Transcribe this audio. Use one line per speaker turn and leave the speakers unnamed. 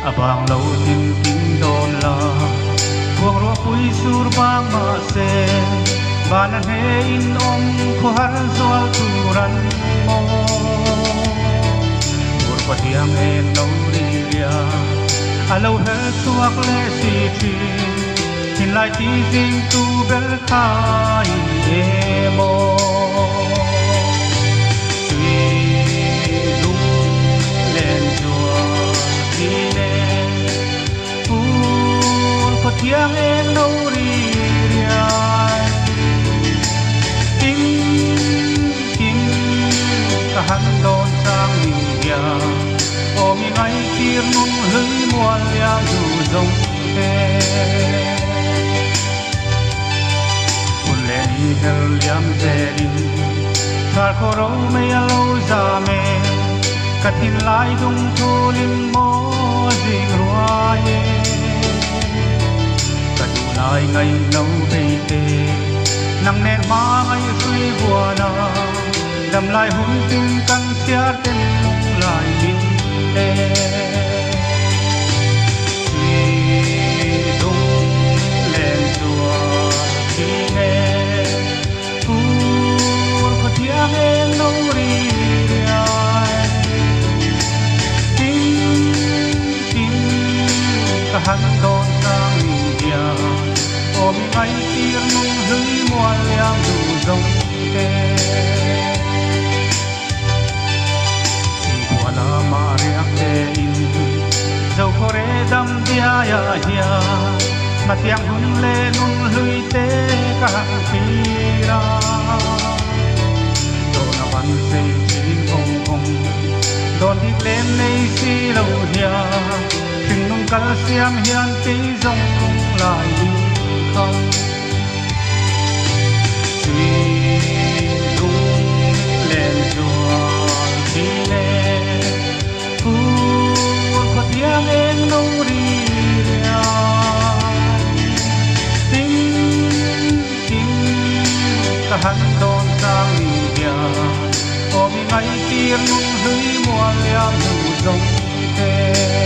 abang lâu tin kinh đồn la buông ruột cúi sur bang mà se ban he in om khu har zual turan mo bur patiang e no ria alo he suak le si thi hin lai ti jing tu bel khai e mo Yang em nâu ri riai Kim cả hắn đón sang mìa ôm ngay kia nung hứng muôn liang dù rồng thế Một lẽ đi hel liam dè đi Thar khổ râu mây lâu già mê Cắt hình lại dung thu lim mô dinh ruai lại ngày nấu cây tê nắng nét má ngày suy bùa na đầm lại hôn tim căng chia tên lại in tê chỉ dung lên chùa khi nghe có tiếng em nấu ri ai tin cả hắn đón sang ôm ngay tiếng nung hứng muôn liang dù rồng tê chỉ qua la mà riêng tê in dầu khô rê đâm dia ya hia mà tiếng hung lê nung hưi tê cả khi ra đồ na văn xây chín ông ông đòn thịt lên lấy xì lâu hia từng nung cá xiêm hiền tí rong lại không suy rung lên chùa khi nghe buồn có tiếng em nâu đi tin cả hắn đón sang mìa ôm ngay tiếng nung hưới muôn liang dù rồng thế